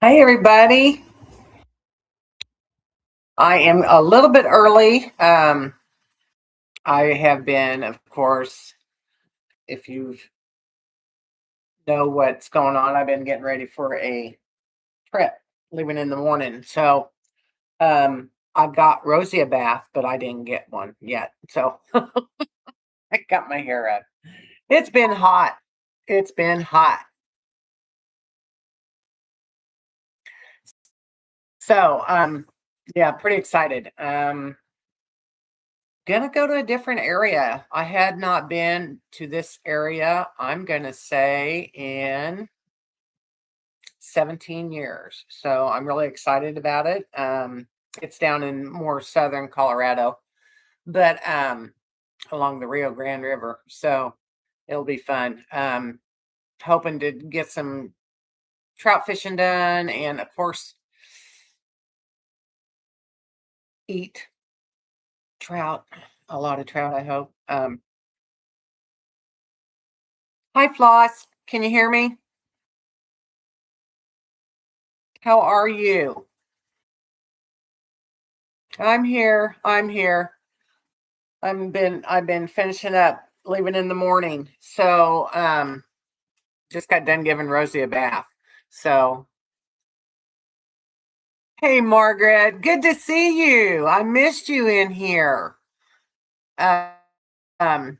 Hi, everybody. I am a little bit early. I have been, of course, if you know what's going on, I've been getting ready for a trip, leaving in the morning. So I got Rosie a bath, but I didn't get one yet. So I got my hair up. It's been hot. It's been hot. So yeah, pretty excited. Gonna go to a different area. I had not been to this area, I'm gonna say, in 17 years. So I'm really excited about it. It's down in more southern Colorado, but along the Rio Grande River. So it'll be fun. Hoping to get some trout fishing done and, of course, eat trout, a lot of trout, I hope. Hi, Floss. Can you hear me? How are you? I'm here. I'm here. I've been finishing up, leaving in the morning. So just got done giving Rosie a bath. So hey, Margaret, good to see you. I missed you in here. Uh, um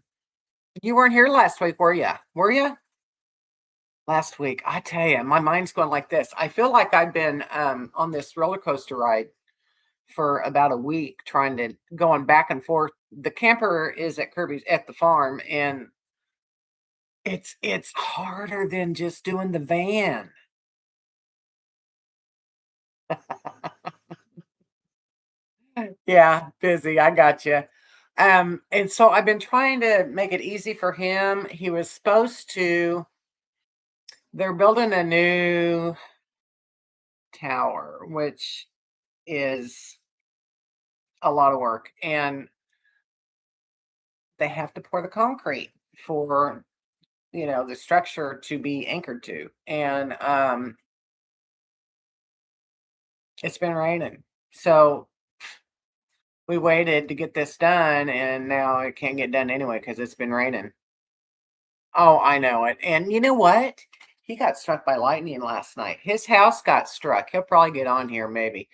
you weren't here last week, were you? Were you? Last week. I tell you, my mind's going like this. I feel like I've been on this roller coaster ride for about a week, trying to going back and forth. The camper is at Kirby's at the farm, and it's harder than just doing the van. Yeah, busy. I got you. And so I've been trying to make it easy for him. He was supposed to. They're building a new tower, which is a lot of work, and they have to pour the concrete for the structure to be anchored to, and it's been raining, so we waited to get this done, and now it can't get done anyway because it's been raining. Oh, I know it. And you know what? He got struck by lightning last night. His house got struck. He'll probably get on here maybe.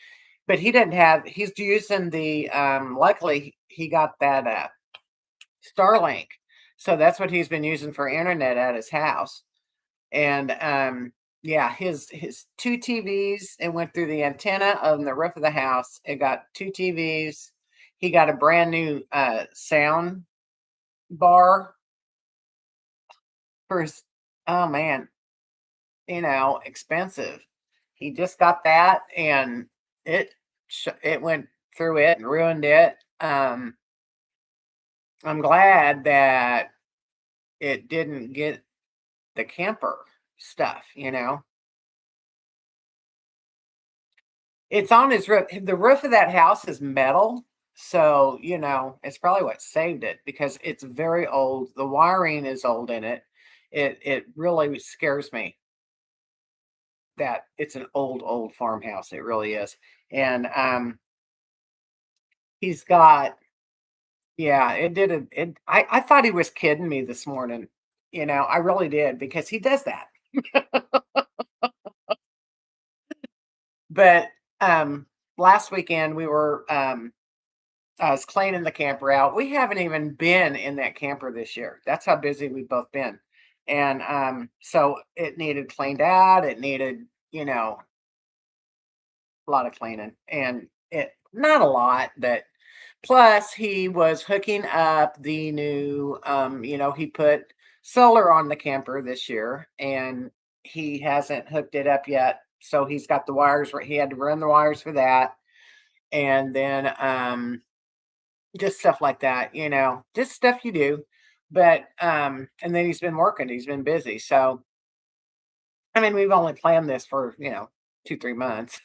But he didn't have he's using the luckily he got that Starlink. So that's what he's been using for internet at his house. And yeah, his two TVs, it went through the antenna on the roof of the house. It got two TVs. He got a brand new sound bar for his, oh man, expensive. He just got that, and it it went through it and ruined it. I'm glad that it didn't get the camper stuff. It's on his roof. The roof of that house is metal, so it's probably what saved it because it's very old. The wiring is old in it. It really scares me that it's an old farmhouse. It really is. And he's got, yeah, it did it. I thought he was kidding me this morning. I really did because he does that. But last weekend we were I was cleaning the camper out. We haven't even been in that camper this year. That's how busy we've both been. And so it needed cleaned out. It needed, a lot of cleaning. And it not a lot, but plus he was hooking up the new he put solar on the camper this year, and he hasn't hooked it up yet. So he's got the wires where he had to run the wires for that. And then just stuff like that, just stuff you do. But and then he's been working, he's been busy. So I mean, we've only planned this for, 2, 3 months.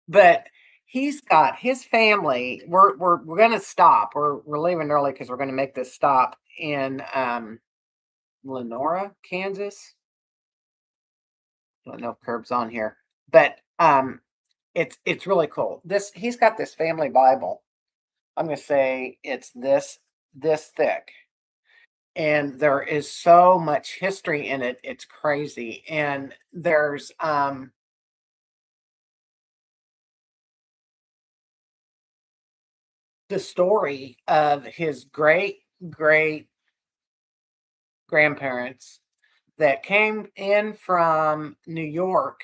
But he's got his family. We're gonna stop. We're leaving early because we're gonna make this stop in Lenora, Kansas. don't know if Curb's on here, but it's really cool. He's got this family Bible. I'm gonna say it's this thick, and there is so much history in it. It's crazy, and there's the story of his great great grandparents that came in from New York.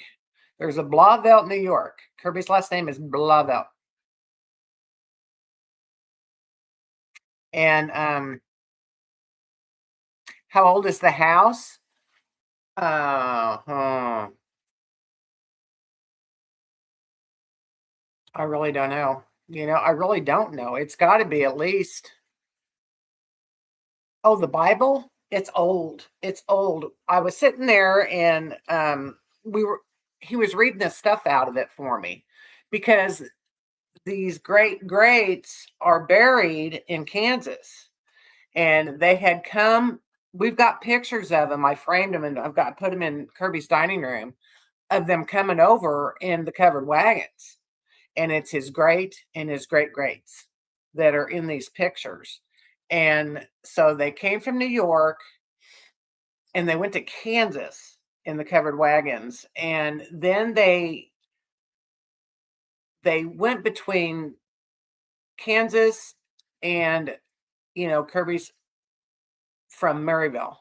There's a Blauvelt, New York. Kirby's last name is Blauvelt. And how old is the house? Uh, I really don't know. I really don't know. It's got to be at least. Oh, the Bible? It's old. It's old. I was sitting there and we were he was reading this stuff out of it for me because these great greats are buried in Kansas, and they had come. We've got pictures of them. I framed them and I've got put them in Kirby's dining room of them coming over in the covered wagons. And it's his great and his great greats that are in these pictures. And so they came from New York and they went to Kansas in the covered wagons. And then they went between Kansas and Kirby's from Maryville.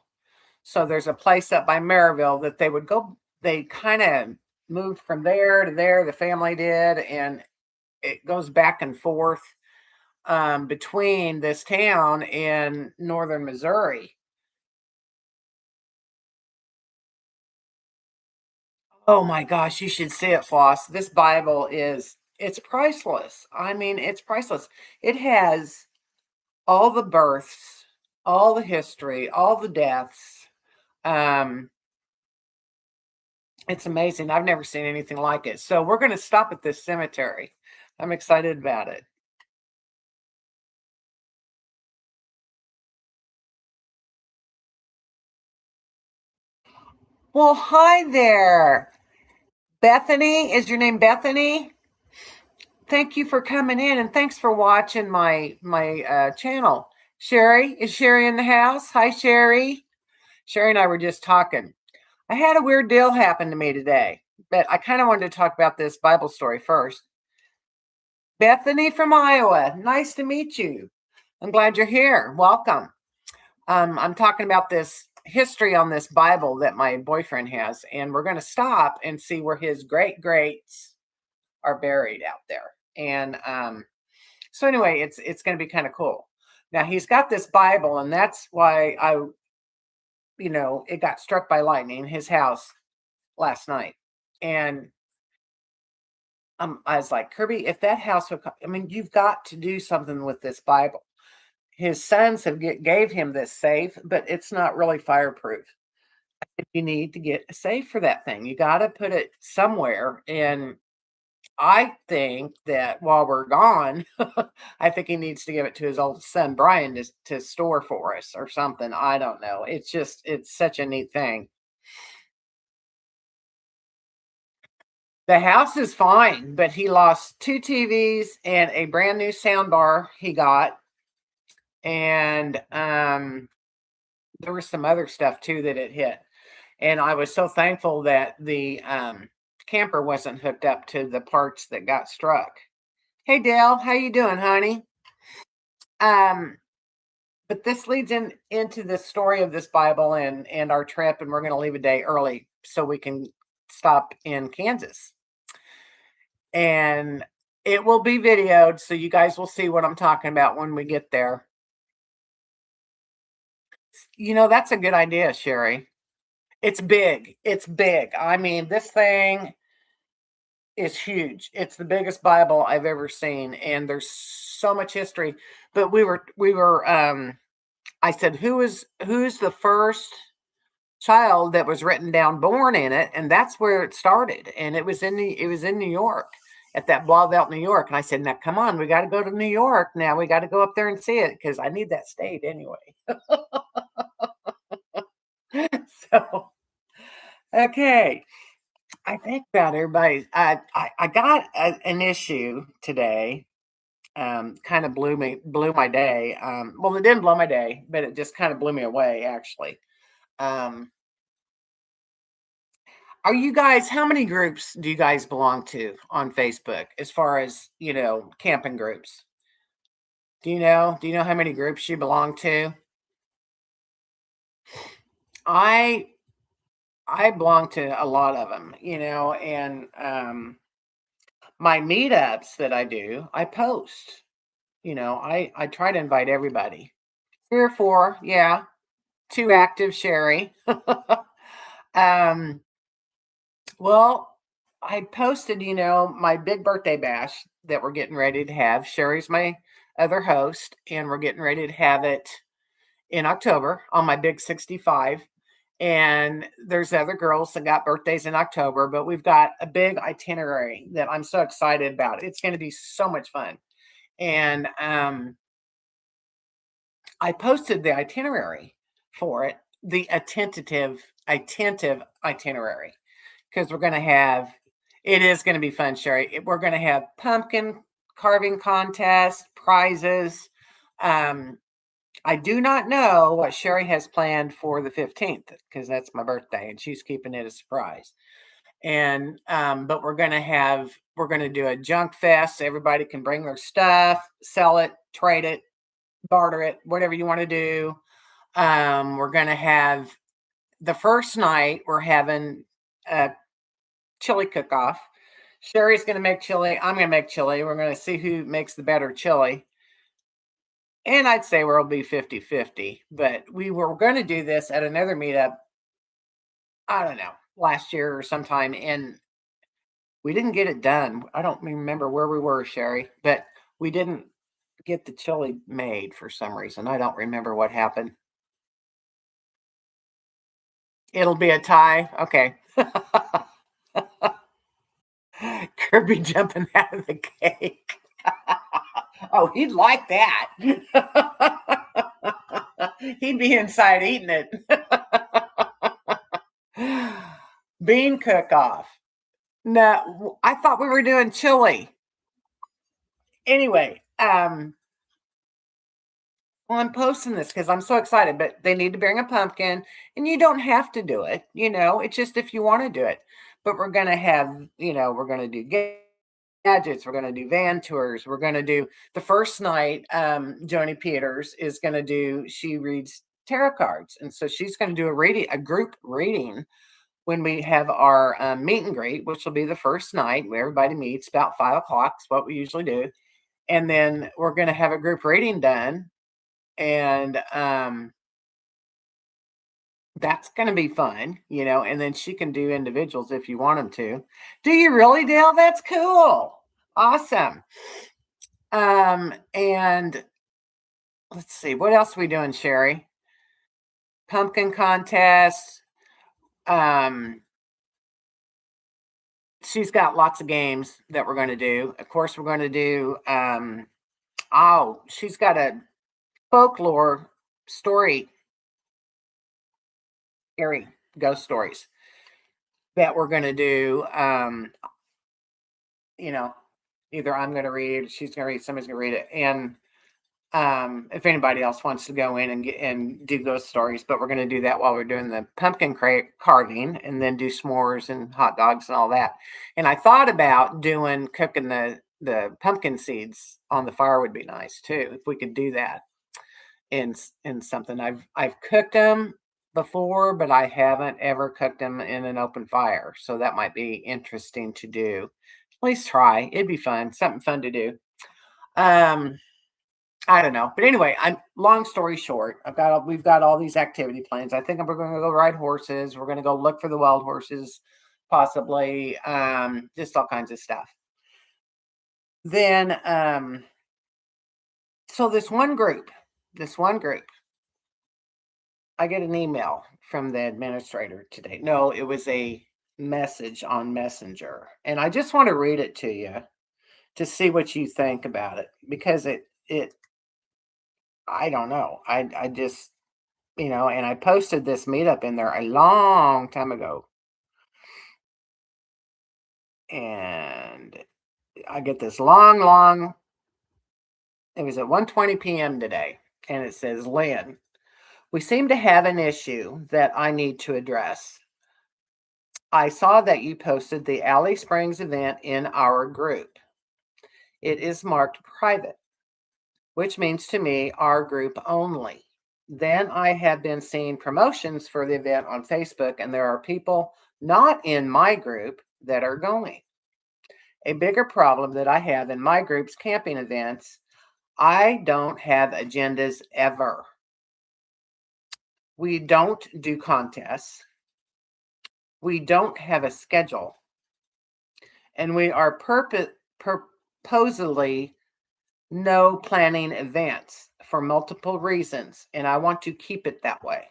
So there's a place up by Maryville that they would go. They kind of moved from there to there. The family did, and it goes back and forth between this town in northern Missouri. Oh my gosh, you should see it, Floss. This Bible it's priceless. I mean, it's priceless. It has all the births, all the history, all the deaths. Um, it's amazing. I've never seen anything like it. So we're going to stop at this cemetery. I'm excited about it. Well, hi there. Bethany, is your name Bethany? Thank you for coming in and thanks for watching my channel. Sherry, is Sherry in the house? Hi, Sherry. Sherry and I were just talking. I had a weird deal happen to me today, but I kind of wanted to talk about this Bible story first. Bethany from Iowa, nice to meet you. I'm glad you're here. Welcome. I'm talking about this history on this Bible that my boyfriend has, and we're going to stop and see where his great greats are buried out there. And so anyway, it's going to be kind of cool. Now he's got this Bible, and that's why it got struck by lightning, his house last night, and I was like, Kirby, if that house would, I mean, you've got to do something with this Bible. His sons gave him this safe, but it's not really fireproof. You need to get a safe for that thing. You got to put it somewhere, and I think that while we're gone, I think he needs to give it to his oldest son, Brian, to store for us or something. I don't know. It's such a neat thing. The house is fine, but he lost two TVs and a brand new sound bar he got. And there was some other stuff too that it hit. And I was so thankful that the camper wasn't hooked up to the parts that got struck. Hey Dale, how you doing, honey? Um, but this leads into the story of this Bible and our trip, and we're going to leave a day early so we can stop in Kansas. And it will be videoed, so you guys will see what I'm talking about when we get there. That's a good idea, Sherry. It's big. It's big. I mean, this thing is huge. It's the biggest Bible I've ever seen, and there's so much history. But we were I said, who's the first child that was written down born in it? And that's where it started. And it was in New York at that Blauvelt, New York. And I said, now come on, we got to go to New York. Now we got to go up there and see it because I need that state anyway. So okay. I think about everybody. I got an issue today. Kind of blew my day. Well, it didn't blow my day, but it just kind of blew me away. Actually, um, are you guys? How many groups do you guys belong to on Facebook? As far as camping groups. Do you know? Do you know how many groups you belong to? I I belong to a lot of them, and my meetups that I do, I post. I try to invite everybody. 3 or 4, yeah. 2 active, Sherry. Um, well, I posted, my big birthday bash that we're getting ready to have. Sherry's my other host, and we're getting ready to have it in October on my big 65. And there's other girls that got birthdays in October, but we've got a big itinerary that I'm so excited about. It's going to be so much fun. And I posted the itinerary for it, the attentive itinerary, because we're going to have, it is going to be fun, Sherry. We're going to have pumpkin carving contest, prizes. Um, I do not know what Sherry has planned for the 15th because that's my birthday and she's keeping it a surprise. And but we're going to do a junk fest. Everybody can bring their stuff, sell it, trade it, barter it, whatever you want to do. We're going to have the first night, we're having a chili cook off. Sherry's going to make chili. I'm going to make chili. We're going to see who makes the better chili. And I'd say we'll be 50-50. But we were going to do this at another meetup, I don't know, last year or sometime. And we didn't get it done. I don't remember where we were, Sherry, but we didn't get the chili made for some reason. I don't remember what happened. It'll be a tie. Okay. Kirby jumping out of the cake. Oh, he'd like that. He'd be inside eating it. Bean cook off. No, I thought we were doing chili. Anyway, well, I'm posting this because I'm so excited, but they need to bring a pumpkin, and you don't have to do it. It's just if you want to do it. But we're gonna have, we're gonna do gadgets. We're gonna do van tours. We're gonna do the first night. Joni Peters is gonna do. She reads tarot cards, and so she's gonna do a group reading when we have our meet and greet, which will be the first night where everybody meets about 5 o'clock. Is what we usually do, and then we're gonna have a group reading done and that's going to be fun, and then she can do individuals if you want them to. Do you really, Dale? That's cool. Awesome. And let's see, what else are we doing, Sherry? Pumpkin contest. um she's got lots of games that we're going to do. Of course, we're going to do oh, she's got a folklore story, scary ghost stories that we're going to do. You know, either I'm going to read, she's going to read, somebody's going to read it, and if anybody else wants to go in and do those stories, but we're going to do that while we're doing the pumpkin carving, and then do s'mores and hot dogs and all that. And I thought about doing cooking the pumpkin seeds on the fire would be nice too if we could do that in something. I've cooked them before, but I haven't ever cooked them in an open fire, so that might be interesting to do. At least try. It'd be fun, something fun to do. Um, I don't know, but anyway, I'm long story short. We've got all these activity plans. I think we're going to go ride horses. We're going to go look for the wild horses, possibly. Just all kinds of stuff. Then, so this one group, I get an email from the administrator today. No, it was a message on Messenger, and I just want to read it to you to see what you think about it because it I don't know. I just and I posted this meetup in there a long time ago. and I get this long, it was at 1:20 p.m. today, and it says, Lynn, we seem to have an issue that I need to address. I saw that you posted the Alley Springs event in our group. It is marked private, which means to me our group only. Then I have been seeing promotions for the event on Facebook, and there are people not in my group that are going. A bigger problem that I have in my group's camping events, I don't have agendas ever. We don't do contests. We don't have a schedule. And we are purposely no planning events for multiple reasons. And I want to keep it that way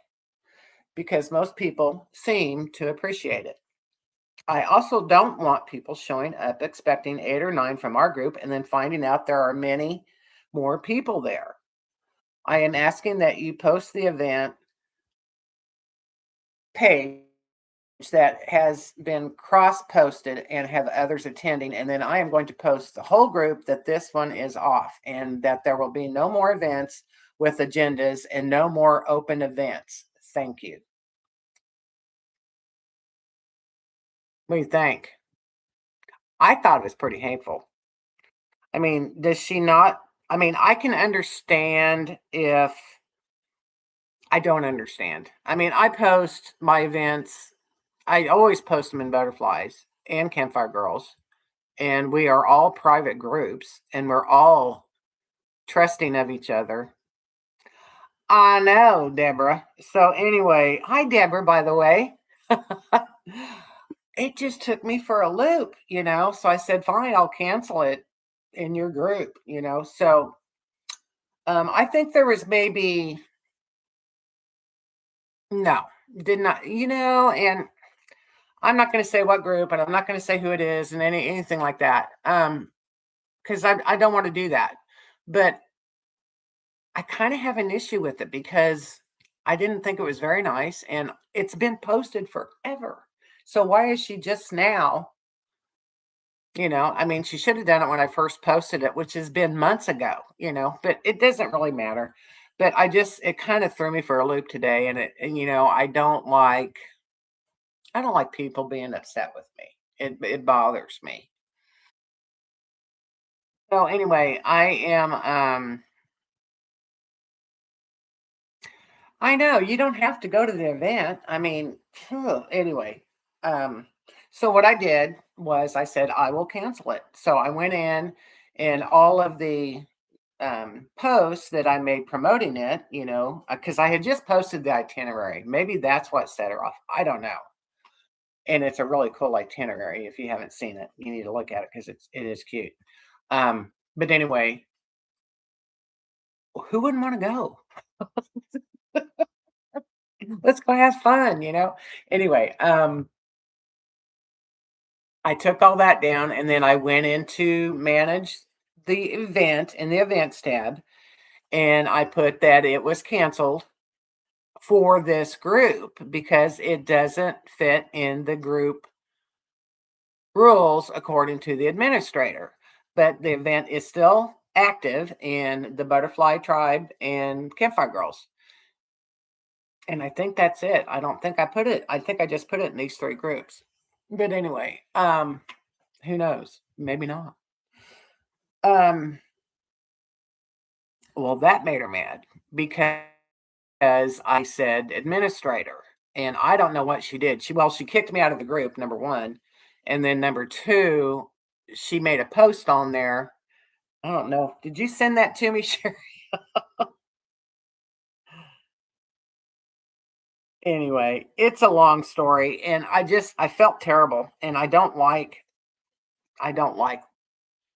because most people seem to appreciate it. I also don't want people showing up expecting 8 or 9 from our group and then finding out there are many more people there. I am asking that you post the event page that has been cross-posted and have others attending, and then I am going to post the whole group that this one is off and that there will be no more events with agendas and no more open events. Thank you. What do you think? I thought it was pretty hateful. I mean, does she not? I mean, I can understand if I don't understand. I mean, I post my events, I always post them in Butterflies and Campfire Girls, and we are all private groups and we're all trusting of each other. I know, Deborah. So, anyway, hi, Deborah, by the way. It just took me for a loop. So I said, fine, I'll cancel it in your group. So, I think there was maybe, no, did not, and I'm not going to say what group and I'm not going to say who it is and anything like that. Because I don't want to do that. But I kind of have an issue with it because I didn't think it was very nice and it's been posted forever. So why is she just now? I mean, she should have done it when I first posted it, which has been months ago, but it doesn't really matter. But it kind of threw me for a loop today. And I don't like people being upset with me. It bothers me. So anyway, I know you don't have to go to the event. I mean, anyway, um, so what I did was I said I will cancel it. So I went in and all of the posts that I made promoting it, because I had just posted the itinerary. Maybe that's what set her off. I don't know. And it's a really cool itinerary. If you haven't seen it, you need to look at it because it is cute. But anyway, who wouldn't want to go? Let's go have fun. Anyway, I took all that down and then I went into manage the event in the events tab and I put that it was canceled for this group because it doesn't fit in the group rules according to the administrator. But the event is still active in the Butterfly Tribe and Campfire Girls. And I think that's it. I think I just put it in these 3 groups. But anyway, who knows? Maybe not. Um, well, that made her mad because I said administrator, and I don't know what she did. She kicked me out of the group, number 1, and then number 2, she made a post on there. I don't know. Did you send that to me, Sherry? Anyway, it's a long story, and I felt terrible, and I don't like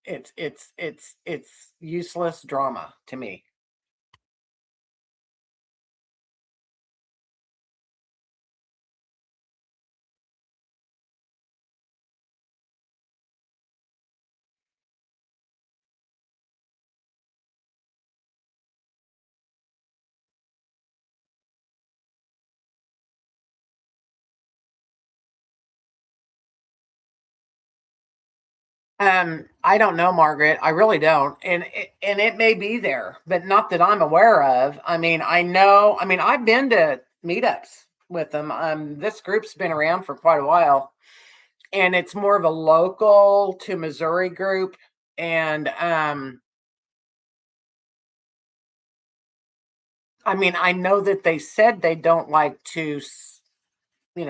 it's useless drama to me. I don't know, Margaret. I really don't. And it may be there, but not that I'm aware of. I mean, I know, I mean, I've been to meetups with them. This group's been around for quite a while, and it's more of a local to Missouri group. And I mean, I know that they said they don't like to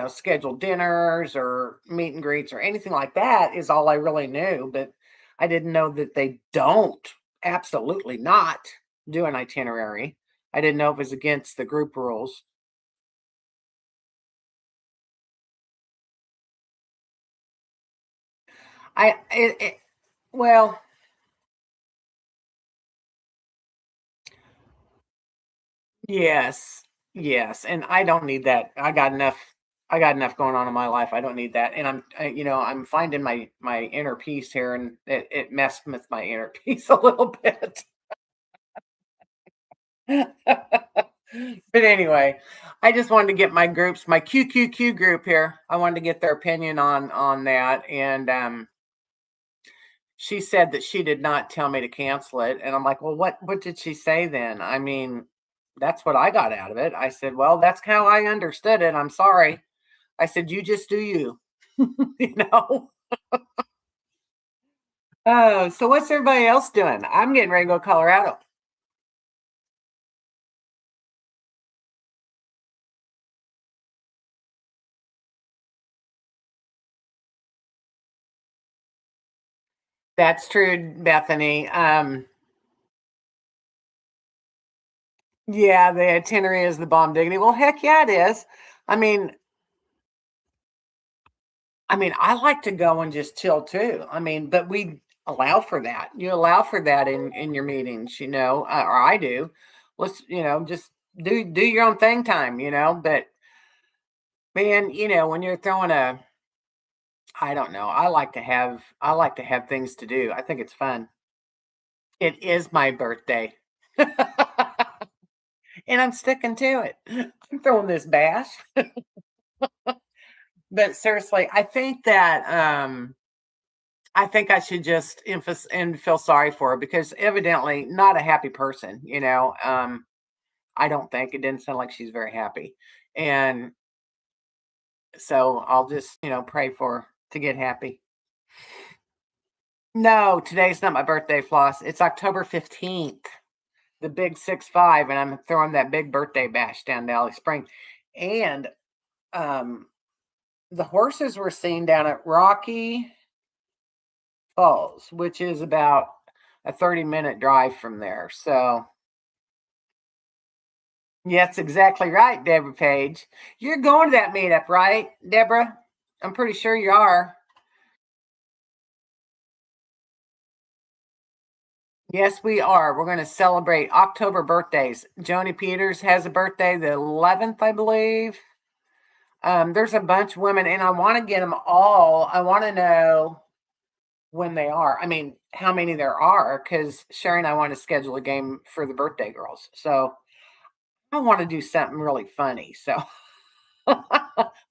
schedule dinners or meet and greets or anything like that, is all I really knew. But I didn't know that they don't absolutely not do an itinerary. I didn't know it was against the group rules. Well, yes, yes, and I don't need that. I got enough going on in my life. I don't need that. And I'm finding my inner peace here, and it messed with my inner peace a little bit. But anyway, I just wanted to get my QQQ group here. I wanted to get their opinion on that, and she said that she did not tell me to cancel it, and I'm like, well, what did she say then? I mean, that's what I got out of it. I said, well, that's how I understood it. I'm sorry. I said, you just do you, you know. Oh, so what's everybody else doing? I'm getting ready to go to Colorado. That's true, Bethany. Yeah, the itinerary is the bomb diggity. Well, heck yeah, it is. I mean, I like to go and just chill too. I mean, but we allow for that. You allow for that in your meetings, or I do. Let's, just do your own thing time. But man, when you're throwing I don't know. I like to have things to do. I think it's fun. It is my birthday. And I'm sticking to it. I'm throwing this bash. But seriously, I think I should just emphasize and feel sorry for her because evidently not a happy person. I don't think it didn't sound like she's very happy. And so I'll just, pray for her to get happy. No, today's not my birthday, Floss. It's October 15th, the big 6-5, and I'm throwing that big birthday bash down to Alley Spring. And um the horses were seen down at Rocky Falls, which is about a 30-minute drive from there. So, yes, exactly right, Deborah Page. You're going to that meetup, right, Deborah? I'm pretty sure you are. Yes, we are. We're going to celebrate October birthdays. Joni Peters has a birthday the 11th, I believe. There's a bunch of women, and I want to get them all. I want to know when they are. I mean, how many there are, because Sherry and I want to schedule a game for the birthday girls. So I want to do something really funny. So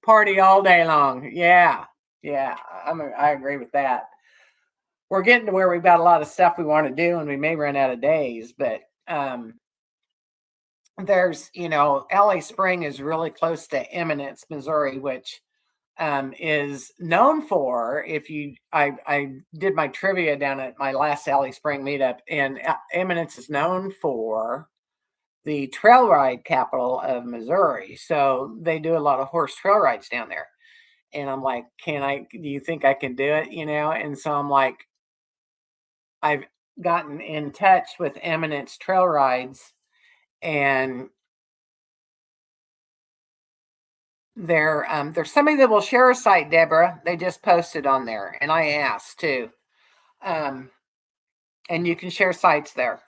party all day long. Yeah. Yeah. I agree with that. We're getting to where we've got a lot of stuff we want to do and we may run out of days, but there's, LA Spring is really close to Eminence, Missouri, which is known for, I did my trivia down at my last LA Spring meetup, and Eminence is known for the trail ride capital of Missouri. So they do a lot of horse trail rides down there. And I'm like, do you think I can do it? And so I'm like, I've gotten in touch with Eminence Trail Rides, and there's somebody that will share a site, Deborah. They just posted on there, and I asked too. Um, and you can share sites there.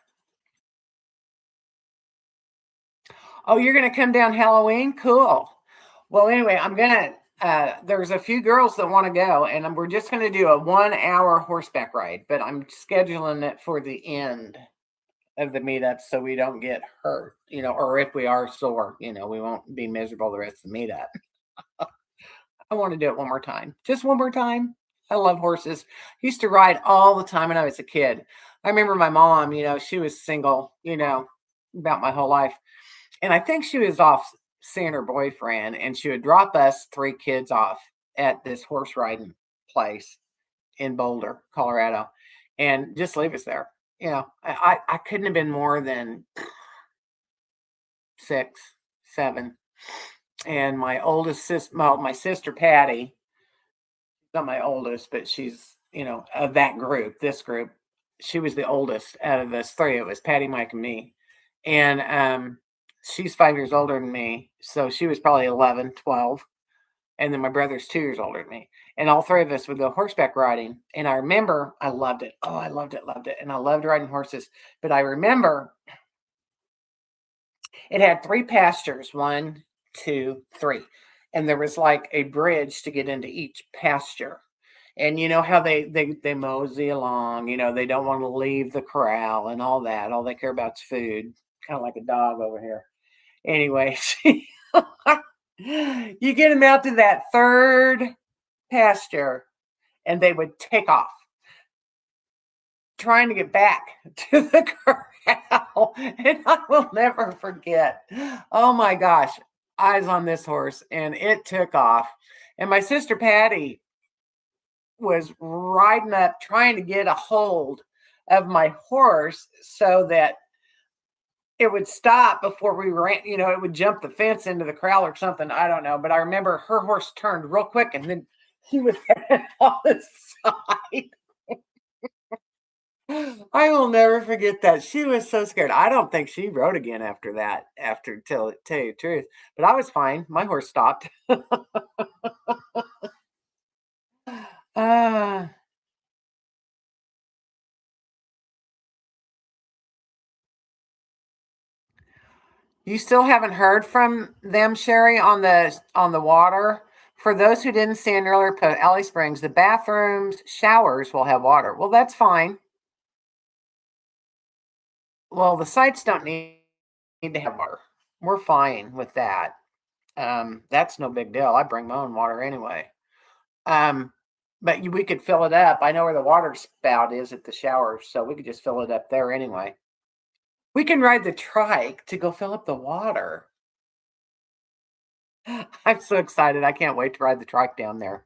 Oh, you're gonna come down Halloween? Cool. Well, anyway, there's a few girls that want to go, and we're just gonna do a 1 hour horseback ride, but I'm scheduling it for the end of the meetup so we don't get hurt, or if we are sore, we won't be miserable the rest of the meetup. I want to do it one more time. Just one more time. I love horses. Used to ride all the time when I was a kid. I remember my mom, she was single, about my whole life. And I think she was off seeing her boyfriend, and she would drop us three kids off at this horse riding place in Boulder, Colorado, and just leave us there. I couldn't have been more than 6, 7. And my oldest sister, well, my sister Patty, not my oldest, but she's, of that group, this group, she was the oldest out of us three. It was Patty, Mike, and me. And she's 5 years older than me. So she was probably 11, 12. And then my brother's 2 years older than me. And all three of us would go horseback riding. And I remember I loved it. Oh, I loved it, loved it. And I loved riding horses. But I remember it had 3 pastures, 1, 2, 3. And there was like a bridge to get into each pasture. And you know how they mosey along, they don't want to leave the corral and all that. All they care about is food, kind of like a dog over here. Anyway, you get them out to that 3rd pasture and they would take off trying to get back to the corral. And I will never forget. Oh my gosh, eyes on this horse, and it took off. And my sister Patty was riding up trying to get a hold of my horse so that it would stop before we ran, it would jump the fence into the corral or something. I don't know. But I remember her horse turned real quick and then she was headed on the side. I will never forget that. She was so scared. I don't think she rode again after that, after tell you the truth. But I was fine. My horse stopped. uh, you still haven't heard from them, Sherry, on the water? For those who didn't see an earlier post, Alley Springs, the bathrooms, showers will have water. Well, that's fine. Well, the sites don't need to have water. We're fine with that. That's no big deal. I bring my own water anyway. But we could fill it up. I know where the water spout is at the shower, so we could just fill it up there anyway. We can ride the trike to go fill up the water. I'm so excited. I can't wait to ride the trike down there.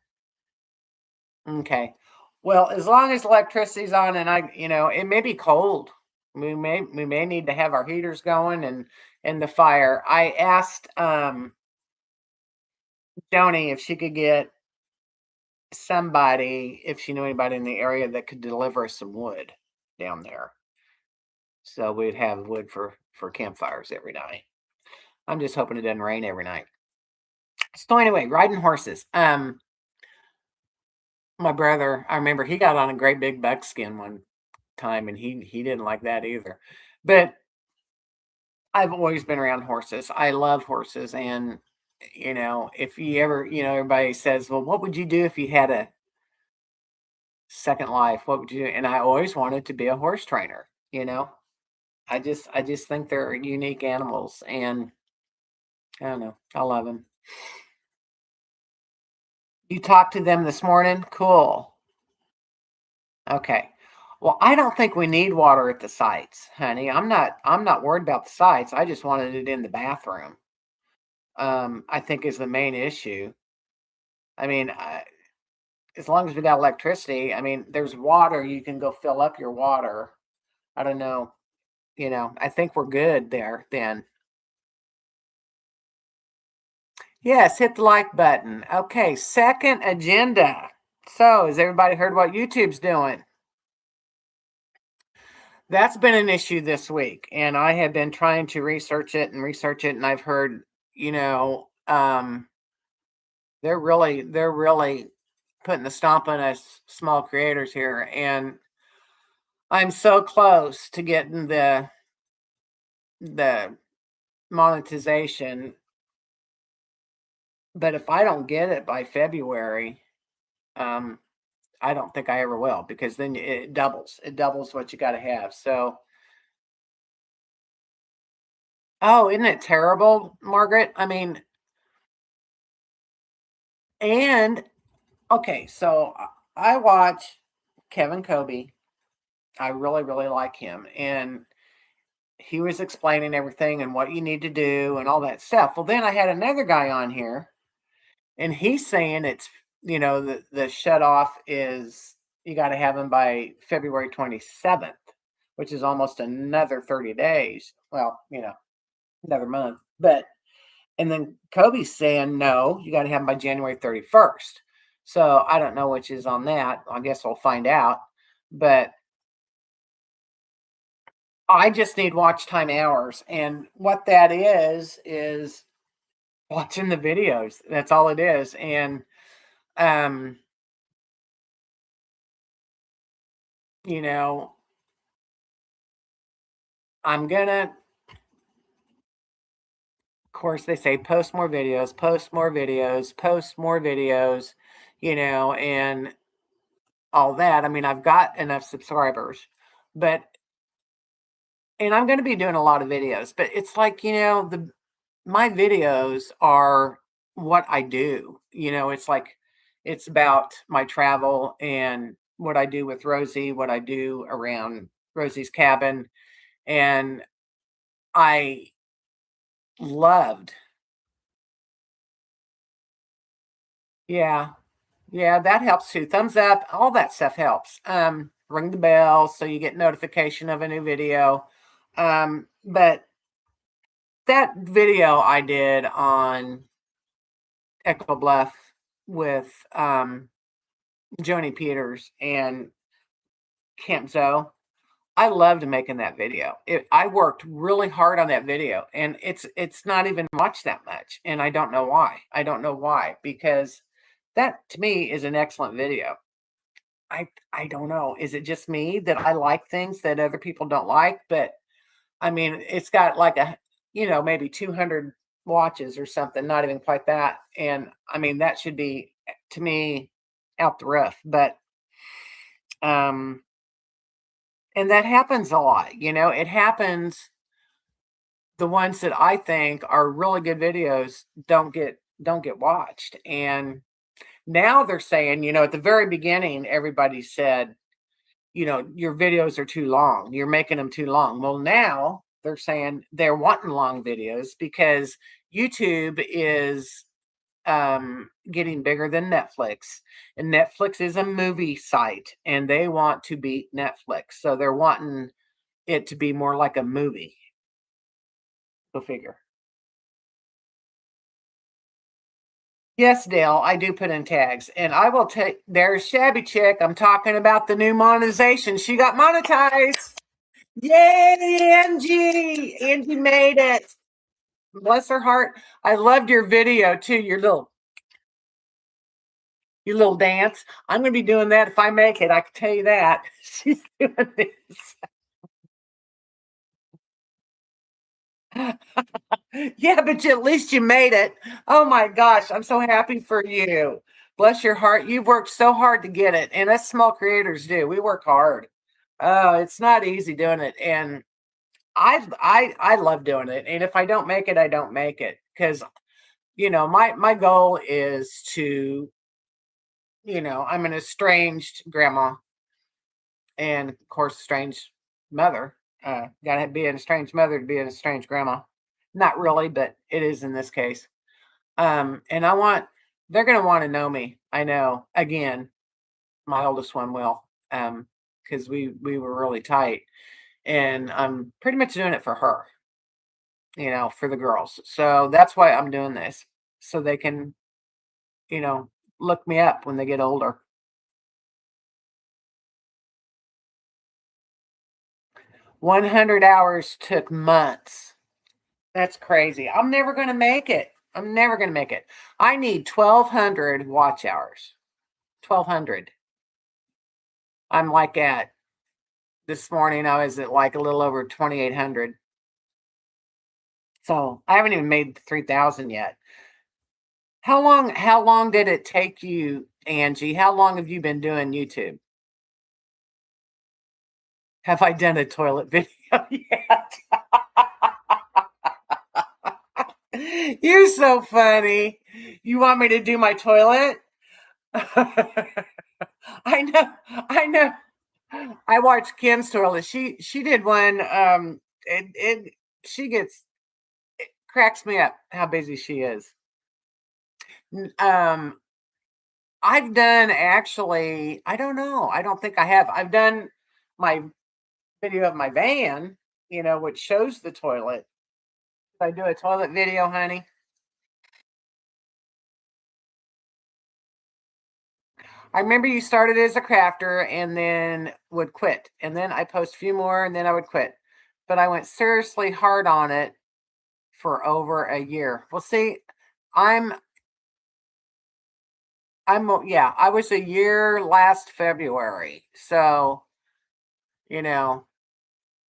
Okay. Well, as long as electricity's on and it may be cold. We may need to have our heaters going and the fire. I asked Joni if she could get somebody, if she knew anybody in the area that could deliver us some wood down there. So we'd have wood for campfires every night. I'm just hoping it doesn't rain every night. So anyway, riding horses. My brother, I remember he got on a great big buckskin one time and he didn't like that either. But I've always been around horses. I love horses. And if you ever, everybody says, well, what would you do if you had a second life? What would you do? And I always wanted to be a horse trainer. I just think they're unique animals, and I don't know. I love them. You talked to them this morning? Cool. Okay. Well, I don't think we need water at the sites, honey. I'm not worried about the sites. I just wanted it in the bathroom. I think is the main issue. I mean, as long as we got electricity, I mean, there's water. You can go fill up your water. I don't know. I think we're good there then. Yes, hit the like button. Okay, second agenda. So, has everybody heard what YouTube's doing? That's been an issue this week, and I have been trying to research it, and I've heard, they're really putting the stomp on us small creators here, and I'm so close to getting the monetization, but if I don't get it by February, um, I don't think I ever will, because then it doubles. It doubles what you got to have. So, oh, isn't it terrible, Margaret? I mean, and okay, so I watch Kevin Kobe. I really, really like him. And he was explaining everything and what you need to do and all that stuff. Well, then I had another guy on here, and he's saying it's, the shut off is you got to have them by February 27th, which is almost another 30 days. Well, another month. And then Kobe's saying, no, you got to have them by January 31st. So I don't know which is on that. I guess we'll find out. But I just need watch time hours. And what that is watching the videos. That's all it is. And, you know, I'm going to, of course, they say post more videos, post more videos, post more videos, and all that. I mean, I've got enough subscribers, but and I'm going to be doing a lot of videos, but it's like, my videos are what I do. It's like it's about my travel and what I do with Rosie, what I do around Rosie's cabin, and I loved. Yeah. Yeah, that helps too. Thumbs up, all that stuff helps. Ring the bell so you get notification of a new video. But that video I did on Echo Bluff with Joni Peters and Camp Zoe, I loved making that video. I worked really hard on that video, and it's not even watched that much, and I don't know why. I don't know why, because that to me is an excellent video. I don't know. Is it just me that I like things that other people don't like? But I mean, it's got like maybe 200 watches or something, not even quite that. And I mean, that should be to me out the roof. But um and that happens a lot, it happens. The ones that I think are really good videos don't get watched. And now they're saying, at the very beginning, everybody said, your videos are too long. You're making them too long. Well, now they're saying they're wanting long videos because YouTube is getting bigger than Netflix. And Netflix is a movie site and they want to beat Netflix. So they're wanting it to be more like a movie. Go figure. Yes, Dale, I do put in tags. And I will take, there's Shabby Chick. I'm talking about the new monetization. She got monetized. Yay, Angie! Angie made it. Bless her heart. I loved your video too. Your little dance. I'm going to be doing that if I make it. I can tell you that. She's doing this. Yeah, but at least you made it. Oh my gosh, I'm so happy for you. Bless your heart. You've worked so hard to get it, and us small creators do. We work hard. Oh, it's not easy doing it, and I love doing it. And if I don't make it, I don't make it because my goal is to I'm an estranged grandma and of course estranged mother. Gotta be an estranged mother to be an estranged grandma. Not really, but it is in this case. And they're gonna want to know me. I know. Again, my oldest one will. Because we were really tight. And I'm pretty much doing it for her, for the girls. So that's why I'm doing this. So they can, you know, look me up when they get older. 100 hours took months. That's crazy. I'm never going to make it. I'm never going to make it. I need 1,200 watch hours. 1,200. I'm like at this morning, I was at like a little over 2,800. So I haven't even made 3,000 yet. How long did it take you, Angie? How long have you been doing YouTube? Have I done a toilet video yet? You're so funny. You want me to do my toilet? I know. I know. I watched Kim's toilet. She did one. It she gets it cracks me up how busy she is. Um, I've done actually. I don't know. I don't think I have. I've done my video of my van. Which shows the toilet. I do a toilet video, honey. I remember you started as a crafter and then would quit. And then I post a few more and then I would quit. But I went seriously hard on it for over a year. Well, see, I'm yeah, I was a year last February. So, you know,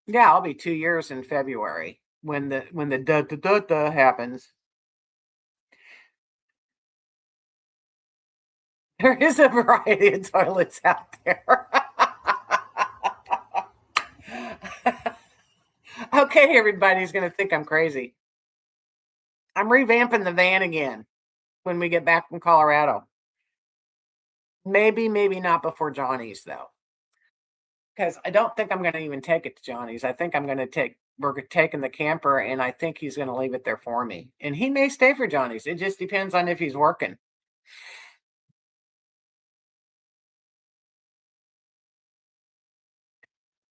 yeah, I'll be 2 years in February when the da happens. There is a variety of toilets out there. Okay, everybody's gonna think I'm crazy. I'm revamping the van again when we get back from Colorado. Maybe, maybe not before Johnny's though, because I don't think I'm going to even take it to Johnny's. I think we're taking the camper, and I think he's going to leave it there for me. And he may stay for Johnny's. It just depends on if he's working.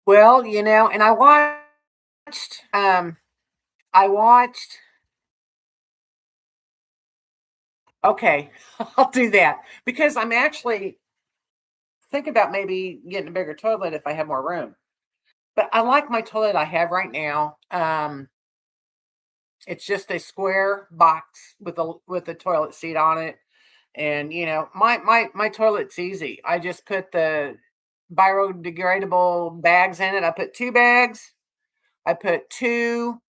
Well, and I watched. Okay, I'll do that because I'm actually thinking about maybe getting a bigger toilet if I have more room. But I like my toilet I have right now. It's just a square box with a toilet seat on it. And my toilet's easy. I just put the biodegradable bags in it. I put 2 bags. I put two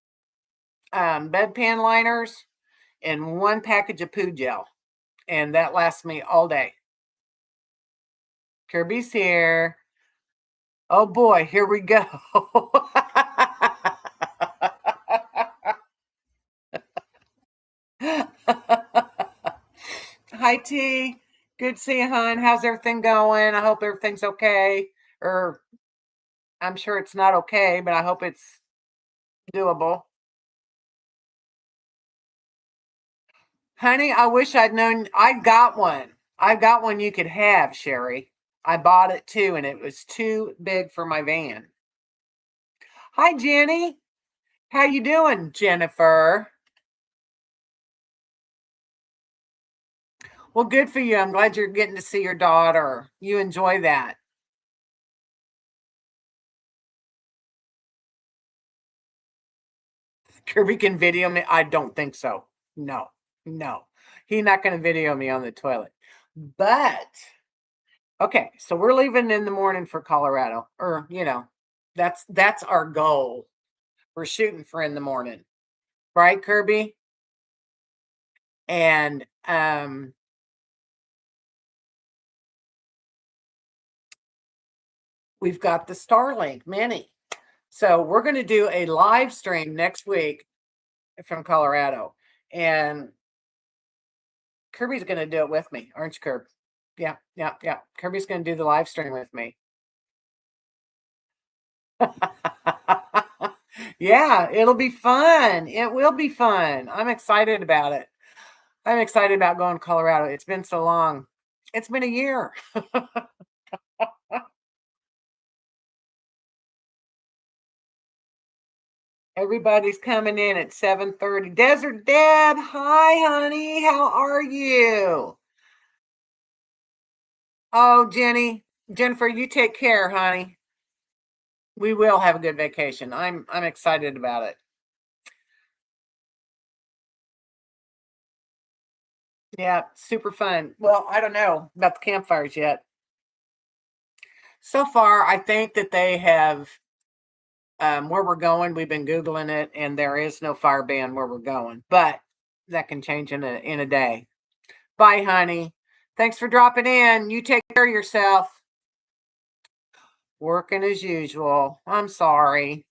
bedpan liners and one package of poo gel, and that lasts me all day. Kirby's here. Oh boy, here we go. Hi T. Good to see you, hon. How's everything going? I hope everything's okay. Or I'm sure it's not okay, but I hope it's doable. Honey, I wish I'd known. I got one. I got one you could have, Sherry. I bought it too, and it was too big for my van. Hi, Jenny. How you doing, Jennifer? Well, good for you. I'm glad you're getting to see your daughter. You enjoy that. Kirby can video me. I don't think so. No, no. He's not going to video me on the toilet. But okay, so we're leaving in the morning for Colorado, or that's our goal. We're shooting for in the morning, right, Kirby? And we've got the Starlink Mini. So we're going to do a live stream next week from Colorado, and Kirby's going to do it with me, aren't you, Kirby? Yeah, yeah, yeah. Kirby's going to do the live stream with me. Yeah, it'll be fun. It will be fun. I'm excited about it. I'm excited about going to Colorado. It's been so long. It's been a year. Everybody's coming in at 7:30. Desert Deb, hi honey. How are you? Oh, Jennifer, you take care, honey. We will have a good vacation. I'm excited about it. Yeah, super fun. Well, I don't know about the campfires yet. So far, I think that they have where we're going. We've been Googling it, and there is no fire ban where we're going, but that can change in a day. Bye, honey. Thanks for dropping in. You take care of yourself. Working as usual. I'm sorry.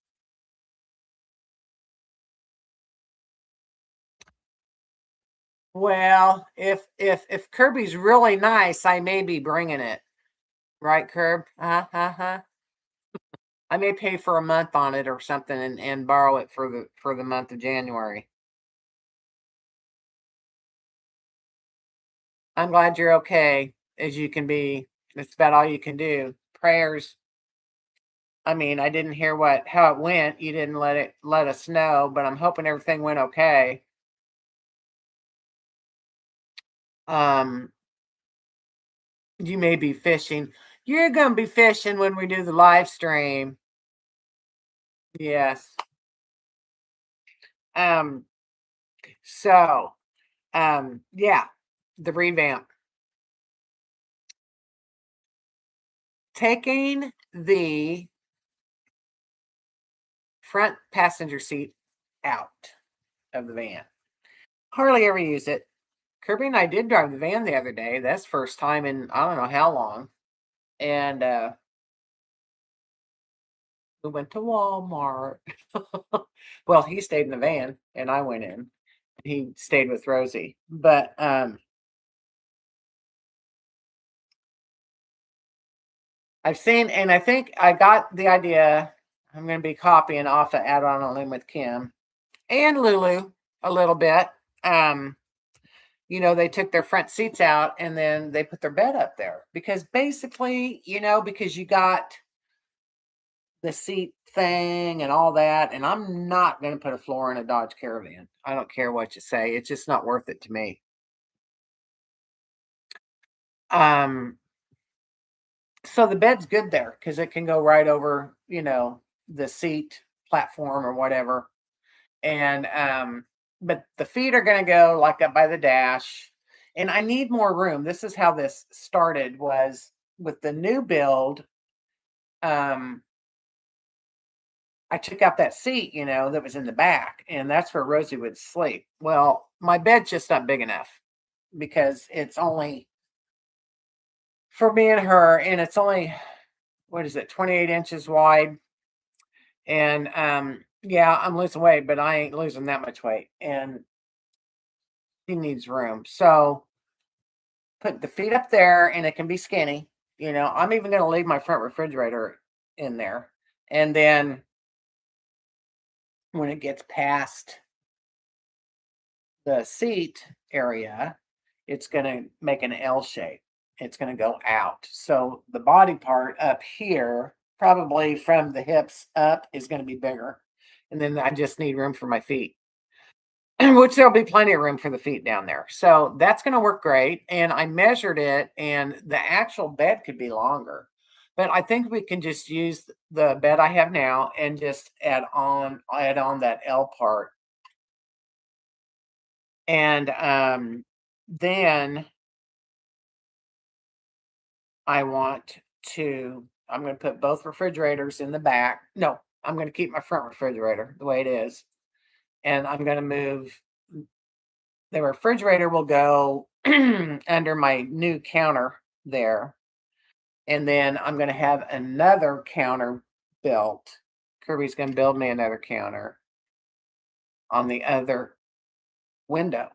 Well, if Kirby's really nice, I may be bringing it. Right, curb? Uh-huh. I may pay for a month on it or something and borrow it for the month of January. I'm glad you're okay as you can be. That's about all you can do. Prayers. I mean, I didn't hear what how it went. You didn't let us know, but I'm hoping everything went okay. Um, you may be fishing. You're gonna be fishing when we do the live stream. Yes. Um, so yeah, the revamp. Taking the front passenger seat out of the van. Hardly ever use it. Kirby and I did drive the van the other day. That's first time in I don't know how long. And we went to Walmart. Well, he stayed in the van and I went in. He stayed with Rosie. But I've seen and I think I got the idea. I'm gonna be copying off of Add On a Limb with Kim and Lulu a little bit. Um they took their front seats out and then they put their bed up there because basically, because you got the seat thing and all that, and I'm not going to put a floor in a Dodge Caravan. I don't care what you say; it's just not worth it to me. Um, so the bed's good there because it can go right over, the seat platform or whatever, and but the feet are going to go like up by the dash, and I need more room. This is how this started was with the new build. Um, I took out that seat, that was in the back, and that's where Rosie would sleep. Well, my bed's just not big enough because it's only for me and her, and it's only what is it, 28 inches wide. And yeah, I'm losing weight, but I ain't losing that much weight, and she needs room. So put the feet up there, and it can be skinny. I'm even going to leave my front refrigerator in there, and then when it gets past the seat area, it's going to make an L shape. It's going to go out. So the body part up here, probably from the hips up, is going to be bigger. And then I just need room for my feet, which there'll be plenty of room for the feet down there. So that's going to work great. And I measured it, and the actual bed could be longer. But I think we can just use the bed I have now and just add on that L part. And then I'm going to put both refrigerators in the back. No, I'm going to keep my front refrigerator the way it is. And I'm going to move the refrigerator will go under my new counter there. And then I'm going to have another counter built. Kirby's going to build me another counter on the other window,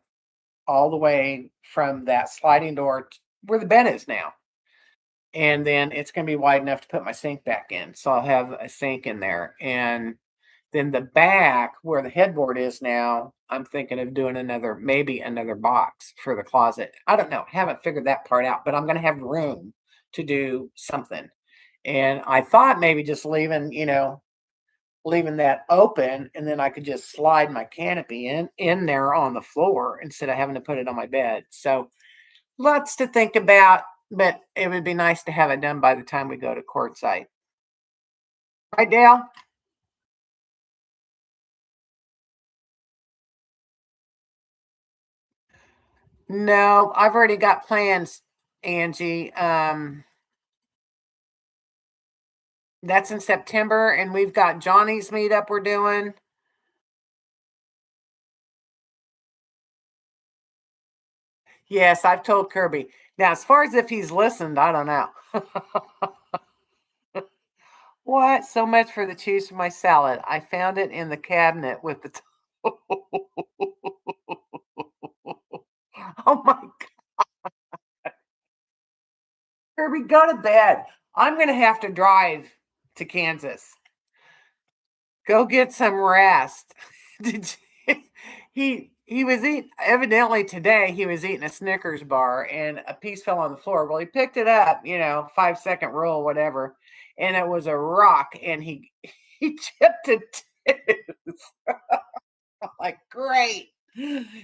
all the way from that sliding door where the bed is now. And then it's going to be wide enough to put my sink back in. So I'll have a sink in there. And then the back where the headboard is now, I'm thinking of doing maybe another box for the closet. I don't know. Haven't figured that part out, but I'm going to have room to do something. And I thought maybe just leaving that open, and then I could just slide my canopy in there on the floor instead of having to put it on my bed. So lots to think about, but it would be nice to have it done by the time we go to courtside. Right, Dale? No, I've already got plans, Angie. That's in September, and we've got Johnny's meetup we're doing. Yes, I've told Kirby. Now, as far as if he's listened, I don't know. What? So much for the cheese for my salad. I found it in the cabinet with the. Oh my Kirby, go to bed. I'm going to have to drive to Kansas. Go get some rest. Did you, he was eating, evidently today he was eating a Snickers bar and a piece fell on the floor. Well, he picked it up, 5-second rule, whatever, and it was a rock, and he he chipped it too. I'm like, great.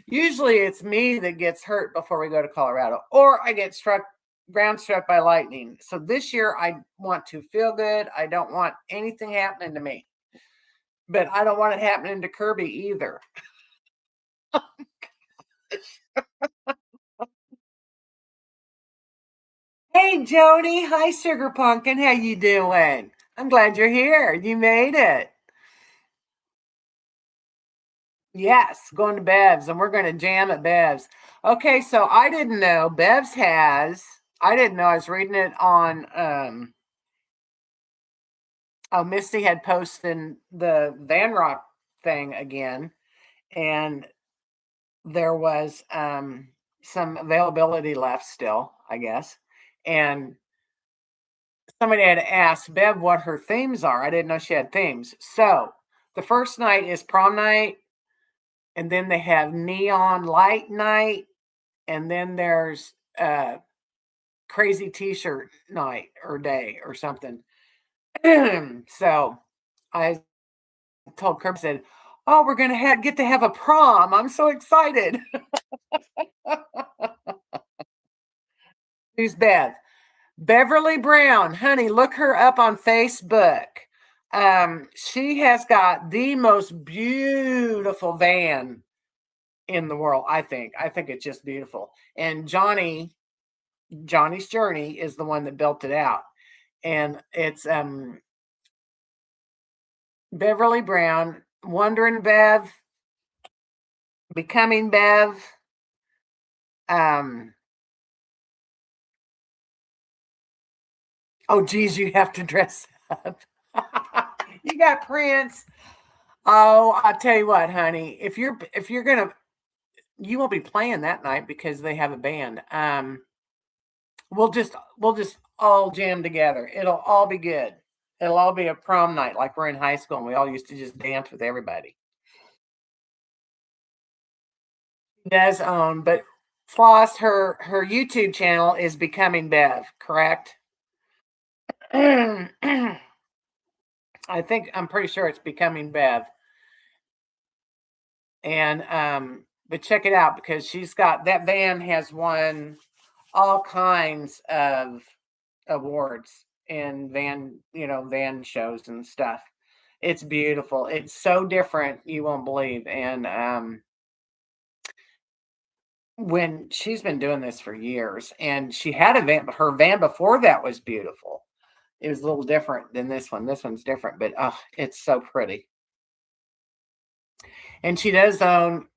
Usually it's me that gets hurt before we go to Colorado, or I get ground struck by lightning. So this year I want to feel good. I don't want anything happening to me, but I don't want it happening to Kirby either. Hey Jody, hi Sugar Pumpkin, how you doing? I'm glad you're here. You made it. Yes, going to Bev's, and we're going to jam at Bev's. Okay, so I didn't know Bev's has. I didn't know. I was reading it on. Oh, Misty had posted the Van Rock thing again, and there was some availability left still, I guess. And somebody had asked Bev what her themes are. I didn't know she had themes. So the first night is prom night, and then they have neon light night, and then there's crazy t-shirt night or day or something. So I told Kirby, said, "Oh, we're gonna get to have a prom. I'm so excited." Who's Bev? Beverly Brown, honey, look her up on Facebook. She has got the most beautiful van in the world. I think. I think it's just beautiful. And Johnny's Journey is the one that built it out, and it's Beverly Brown, Wondering Bev, Becoming Bev. Um, oh, geez, you have to dress up. You got Prince. Oh, I'll tell you what, honey. If you're gonna, you won't be playing that night because they have a band. We'll just all jam together. It'll all be good. It'll all be a prom night like we're in high school and we all used to just dance with everybody. She does own, but Floss, her YouTube channel is Becoming Bev, correct? I think I'm pretty sure it's Becoming Bev. And but check it out because she's got that van has won all kinds of awards and van shows and stuff. It's beautiful. It's so different, you won't believe. And when she's been doing this for years, and she had a van, but her van before that was beautiful. It was a little different than this one. This one's different, but oh, it's so pretty. And she does own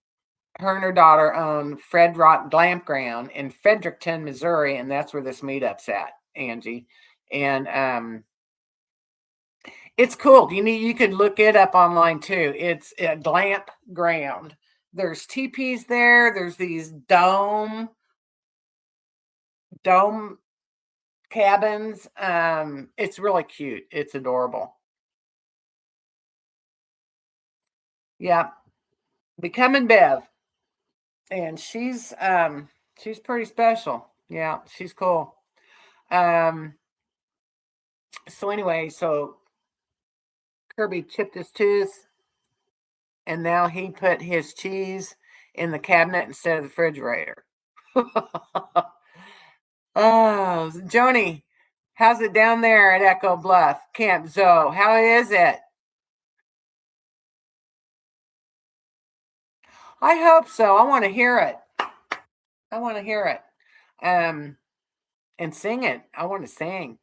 her and her daughter own Fred Rock Glampground in Fredericton, Missouri, and that's where this meetup's at, Angie. And it's cool. You can look it up online too. It's a glamp ground. There's teepees there. There's these dome cabins. It's really cute. It's adorable. Yeah, Becoming Bev, and she's pretty special. Yeah, she's cool. Um, so anyway, so Kirby chipped his tooth, and now he put his cheese in the cabinet instead of the refrigerator. Oh, Joni, how's it down there at Echo Bluff, Camp Zoe? How is it? I hope so. I want to hear it. I want to hear it. Um, and sing it. I want to sing.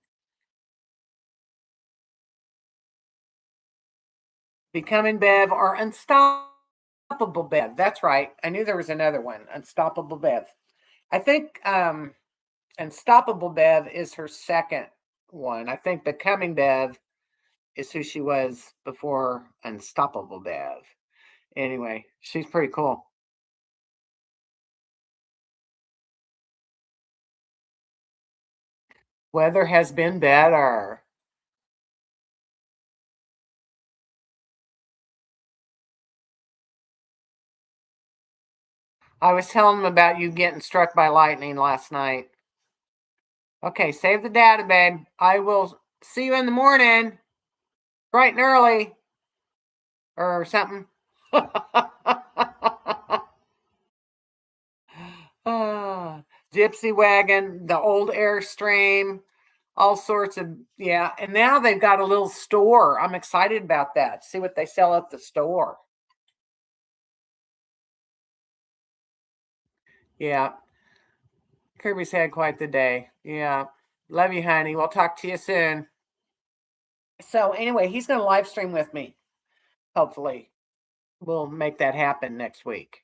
Becoming Bev or Unstoppable Bev. That's right. I knew there was another one. Unstoppable Bev. I think Unstoppable Bev is her second one. I think Becoming Bev is who she was before Unstoppable Bev. Anyway, she's pretty cool. Weather has been better. I was telling them about you getting struck by lightning last night. Okay, save the data, babe. I will see you in the morning, bright and early, or something. Ah, Gypsy wagon, the old Airstream, all sorts of, yeah. And now they've got a little store. I'm excited about that. See what they sell at the store. Yeah, Kirby's had quite the day. Yeah, love you, honey. We'll talk to you soon. So anyway, he's going to live stream with me. Hopefully, we'll make that happen next week.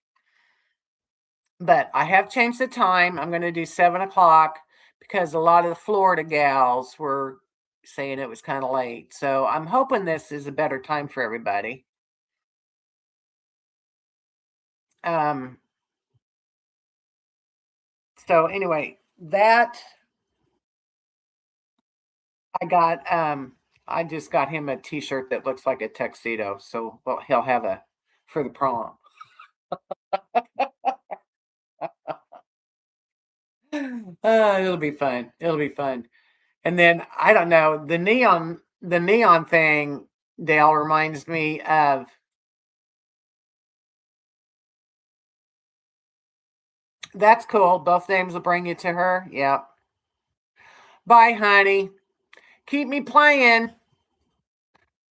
But I have changed the time. I'm going to do 7 o'clock because a lot of the Florida gals were saying it was kind of late. So I'm hoping this is a better time for everybody. Um, so anyway, that I got I just got him a t-shirt that looks like a tuxedo. So well he'll have a for the prom. It'll be fun. It'll be fun. And then I don't know, the neon thing, Dale, reminds me of that's cool. Both names will bring you to her. Yep. Bye, honey. Keep me playing.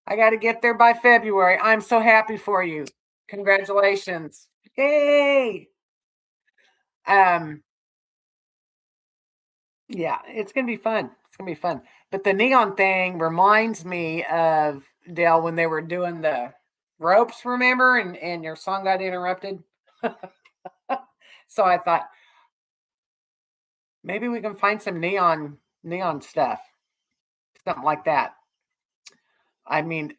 I got to get there by February. I'm so happy for you. Congratulations. Yay. Um, yeah, it's gonna be fun. It's gonna be fun. But the neon thing reminds me of Dale when they were doing the ropes, remember? And your song got interrupted. So I thought maybe we can find some neon stuff. Something like that. I mean,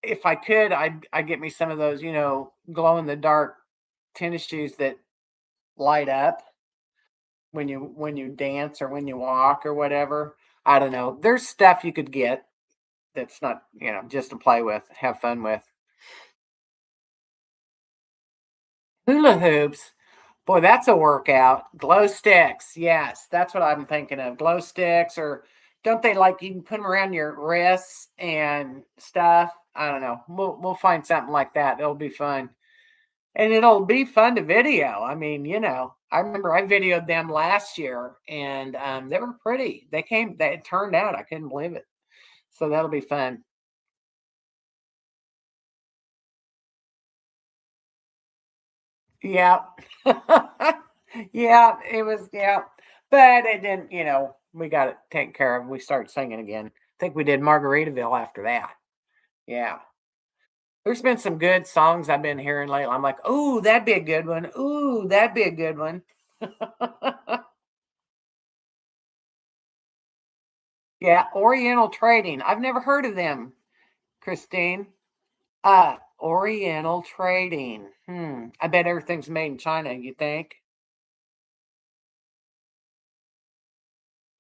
if I could, I'd get me some of those, glow in the dark tennis shoes that light up when you dance or when you walk or whatever. I don't know. There's stuff you could get that's not, just to play with, have fun with. Hula hoops. Boy, that's a workout. Glow sticks. Yes, that's what I'm thinking of. Glow sticks, or don't they like you can put them around your wrists and stuff? I don't know. We'll find something like that. It'll be fun. And it'll be fun to video. I mean, I remember I videoed them last year and they were pretty. They turned out. I couldn't believe it. So that'll be fun. Yeah. Yeah, it was, yeah. But it didn't, we got it taken care of. We started singing again. I think we did Margaritaville after that. Yeah. There's been some good songs I've been hearing lately. I'm like, ooh, that'd be a good one. Ooh, that'd be a good one. Yeah, Oriental Trading. I've never heard of them, Christine. Oriental Trading. I bet everything's made in China, you think?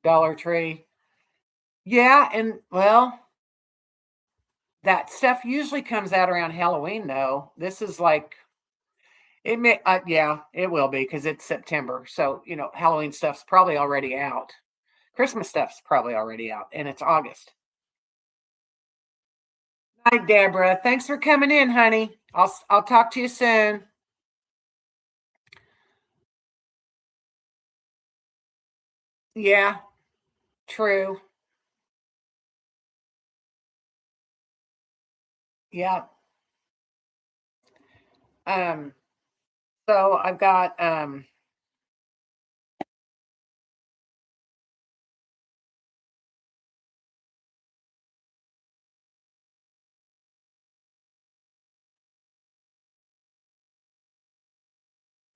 Dollar Tree. Yeah, and well, that stuff usually comes out around Halloween, though. This is like it may, yeah, it will be because it's September. So Halloween stuff's probably already out. Christmas stuff's probably already out, and it's August. Hi, Deborah. Thanks for coming in, honey. I'll talk to you soon. Yeah, true. Yeah. Um. So I've got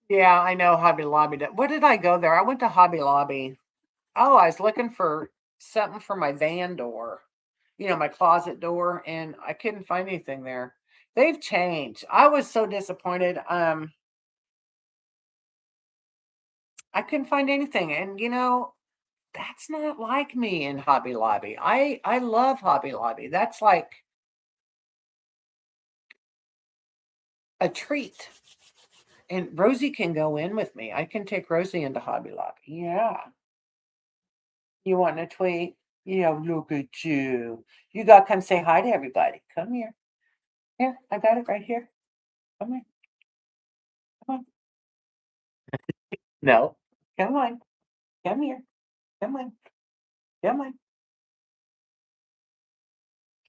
Yeah, I know Hobby Lobby. What did I go there? I went to Hobby Lobby. Oh, I was looking for something for my van door, my closet door, and I couldn't find anything there. They've changed. I was so disappointed. I couldn't find anything. And that's not like me in Hobby Lobby. I love Hobby Lobby. That's like a treat. And Rosie can go in with me. I can take Rosie into Hobby Lobby. Yeah. You want a tweet? Yeah, look at you. You got to come say hi to everybody. Come here. Here, I got it right here. Come here. Come on. No. Come on. Come here. Come on. Come on.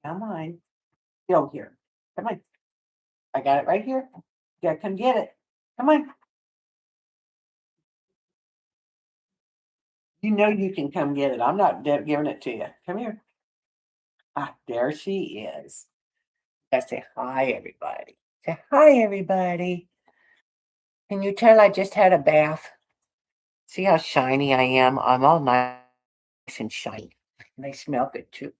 Come on. Go here. Come on. I got it right here. You gotta come get it. Come on. You know you can come get it. I'm not giving it to you. Come here. Ah, there she is. Gotta say hi, everybody. Say hi, everybody. Can you tell I just had a bath? See how shiny I am? I'm all nice and shiny. And they smell good too.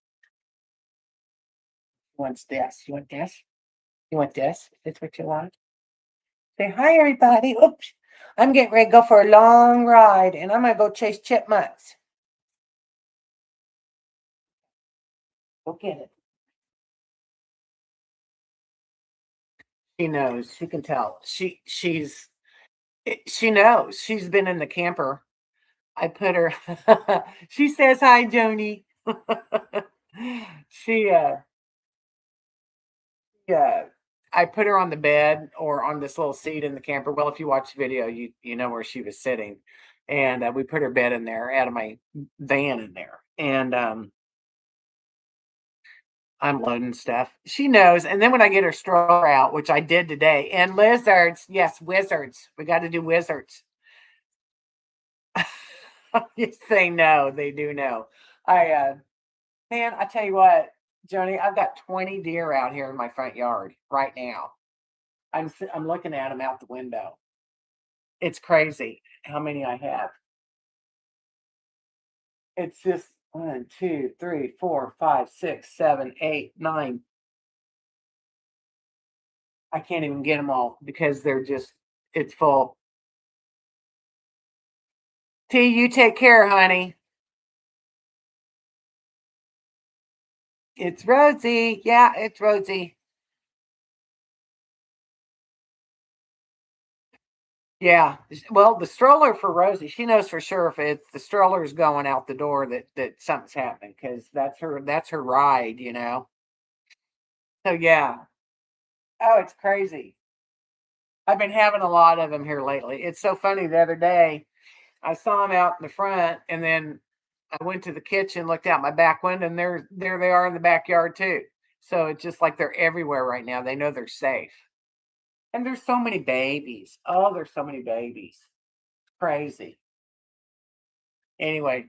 Who wants this? You want this? You want this? Is this what you want? Say hi, everybody. Oops. I'm getting ready to go for a long ride and I'm going to go chase chipmunks. Go get it. She knows. She can tell. She knows. She's been in the camper. I put her. She says hi, Joni. she yeah. I put her on the bed or on this little seat in the camper. Well, if you watch the video, you know where she was sitting, and we put her bed in there out of my van in there, and I'm loading stuff. She knows. And then when I get her stroller out, which I did today, and lizards, yes, wizards. We got to do wizards. Yes, they know. They do know. Man, I tell you what, Joni, I've got 20 deer out here in my front yard right now. I'm looking at them out the window. It's crazy how many I have. It's just one, two, three, four, five, six, seven, eight, nine. I can't even get them all because they're just, it's full. T, you take care, honey. It's Rosie. Yeah, it's Rosie. Yeah. Well, the stroller for Rosie, she knows for sure if it's the stroller's going out the door that something's happening because that's her ride, you know. So yeah. Oh, it's crazy. I've been having a lot of them here lately. It's so funny. The other day, I saw them out in the front, and then I went to the kitchen, looked out my back window, and there they are in the backyard too. So it's just like they're everywhere right now. They know they're safe. And there's so many babies. Oh, there's so many babies. Crazy. Anyway,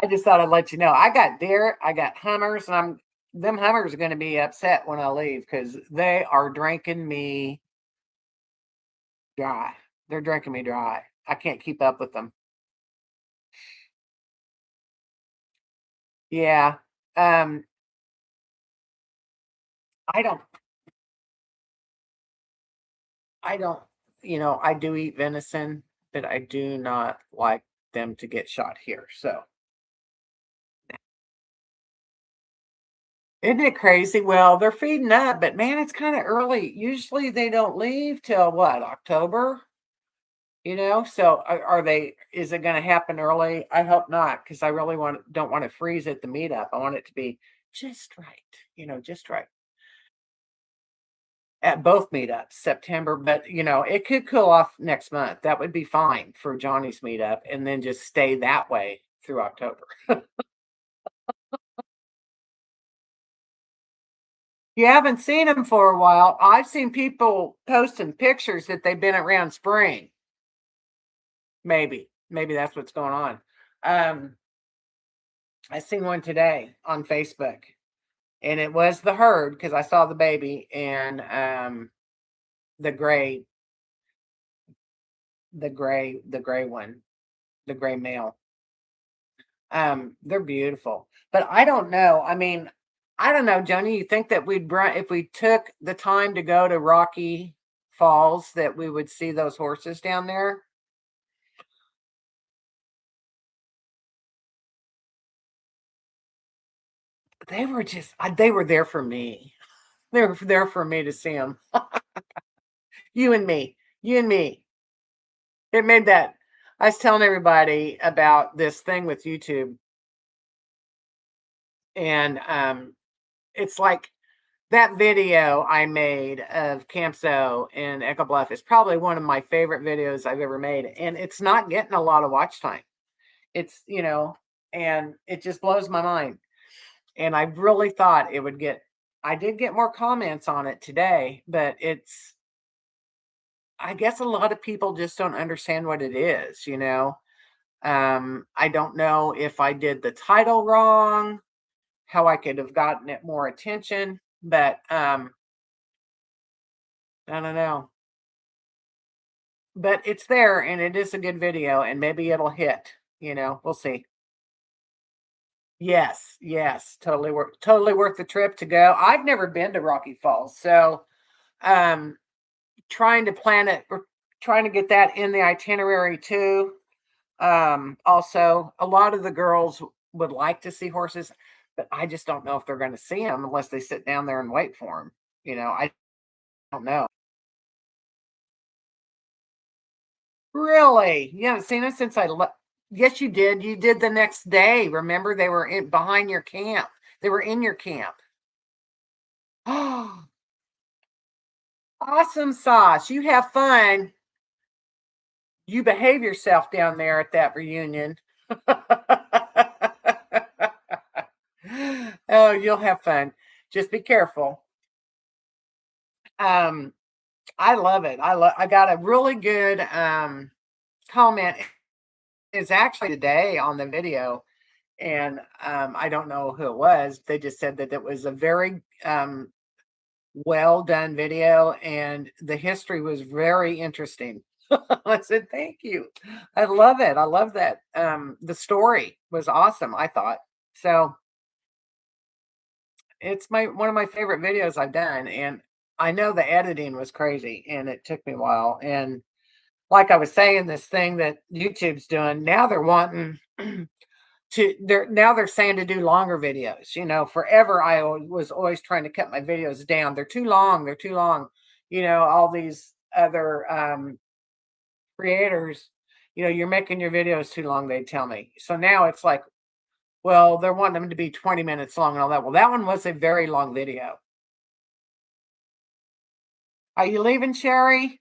I just thought I'd let you know. I got deer, I got hummers, and I'm them hummers are going to be upset when I leave because they are drinking me dry. They're drinking me dry. I can't keep up with them. Yeah. Um, I don't I don't I do eat venison, but I do not like them to get shot here. So isn't it crazy? Well, they're feeding up, but man, it's kind of early. Usually they don't leave till what, October? So are they, is it going to happen early? I hope not, because I really don't want to freeze at the meetup. I want it to be just right, just right. At both meetups, September, but it could cool off next month. That would be fine for Johnny's meetup, and then just stay that way through October. You haven't seen them for a while. I've seen people posting pictures that they've been around spring. Maybe that's what's going on. Um, I seen one today on Facebook, and it was the herd because I saw the baby and the gray, the gray one, the gray male. They're beautiful. But I don't know. I mean, I don't know, Joni. You think that we'd run if we took the time to go to Rocky Falls that we would see those horses down there? they were just they were there for me. They were there for me to see them. You and me. You and me. It made that I was telling everybody about this thing with YouTube, and, it's like that video I made of Camp Zoe in Echo Bluff is probably one of my favorite videos I've ever made, and it's not getting a lot of watch time. It's, and it just blows my mind, and I really thought it would get I did get more comments on it today, but it's I guess a lot of people just don't understand what it is. I don't know if I did the title wrong, how I could have gotten it more attention, but I don't know. But it's there and it is a good video and maybe it'll hit. We'll see. Yes, yes, totally worth the trip to go. I've never been to Rocky Falls, so um trying to plan it or trying to get that in the itinerary too. Also, a lot of the girls would like to see horses, but I just don't know if they're going to see them unless they sit down there and wait for them. I don't know. Really? You haven't seen them since I left? Yes, you did. You did the next day. Remember, they were behind your camp. They were in your camp. Oh, awesome sauce. You have fun. You behave yourself down there at that reunion. Oh, you'll have fun. Just be careful. Um, I love it. I got a really good comment. It's actually today on the video, and I don't know who it was. They just said that it was a very well done video, and the history was very interesting. I said, "Thank you. I love it. I love that. The story was awesome. I thought so. It's my one of my favorite videos I've done, and I know the editing was crazy, and it took me a while. And like I was saying, this thing that YouTube's doing now, they're wanting they're saying to do longer videos. Forever was always trying to cut my videos down. They're too long. They're too long. All these other creators, you're making your videos too long. They tell me. So now it's like, well, they're wanting them to be 20 minutes long and all that. Well, that one was a very long video. Are you leaving, Sherry?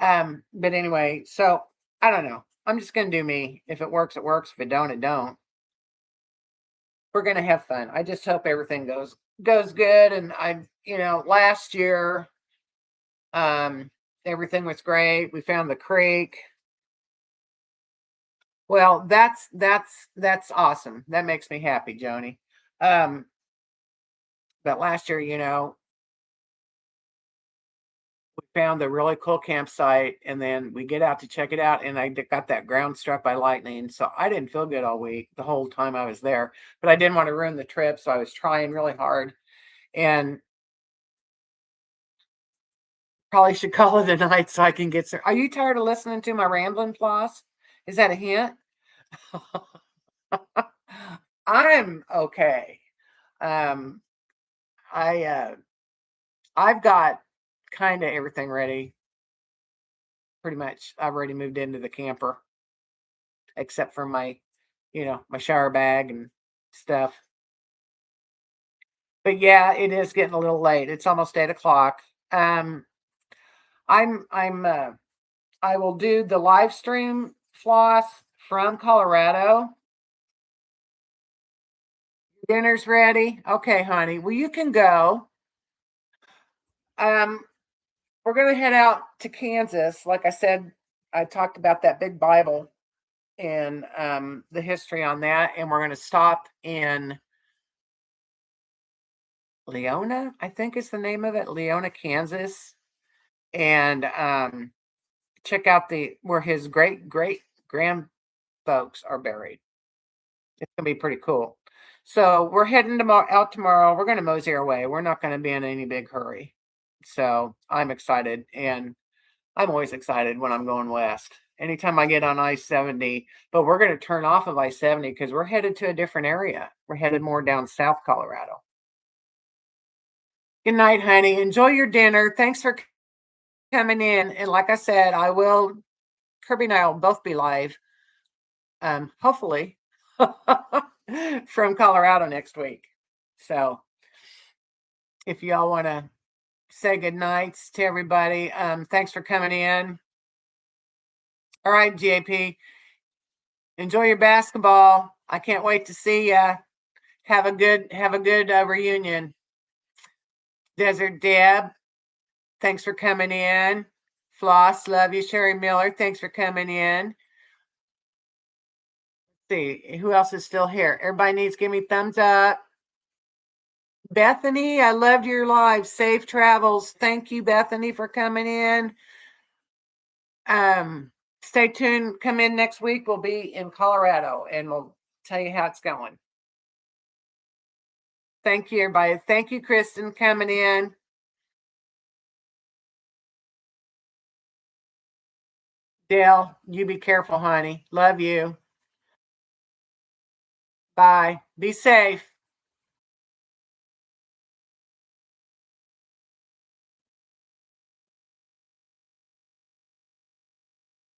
But anyway, so I don't know. I'm just gonna do me. If it works, it works. If it don't, it don't. We're gonna have fun. I just hope everything goes good. And last year, um, everything was great. We found the creek. Well, that's awesome. That makes me happy, Joni. Um, but last year, we found a really cool campsite, and then we get out to check it out, and I got that ground struck by lightning, so I didn't feel good all week, the whole time I was there, but I didn't want to ruin the trip, so I was trying really hard, and probably should call it a night so I can get some. Are you tired of listening to my rambling, Floss? Is that a hint? I'm okay. Um, I've got kind of everything ready. Pretty much, I've already moved into the camper, except for my shower bag and stuff. But yeah, it is getting a little late. It's almost 8 o'clock. Um, I will do the live stream, Floss, from Colorado. Dinner's ready. Okay, honey. Well, you can go. Um, we're gonna head out to Kansas. Like I said, I talked about that big Bible and the history on that, and we're gonna stop in Leona, I think is the name of it, Leona, Kansas, and check out where his great great grand folks are buried. It's gonna be pretty cool. So we're heading out tomorrow. We're gonna mosey our way. We're not gonna be in any big hurry. So I'm excited, and I'm always excited when I'm going west. anytime I get on I-70. But we're going to turn off of I-70 because we're headed to a different area. We're headed more down South Colorado. Good night, honey. Enjoy your dinner. Thanks for coming in. And like I said, Kirby and I will both be live, hopefully, from Colorado next week. So if y'all want to say good nights to everybody, thanks for coming in. All right, JP. Enjoy your basketball. I can't wait to see you. Have a good reunion. Desert Deb, thanks for coming in. Floss, love you. Sherry Miller, thanks for coming in. Let's see, who else is still here? Everybody needs to give me thumbs up. Bethany, I loved your live. Safe travels. Thank you, Bethany, for coming in. Stay tuned. Come in next week. We'll be in Colorado and we'll tell you how it's going. Thank you, everybody. Thank you, Kristen, coming in. Dale, you be careful, honey. Love you. Bye. Be safe.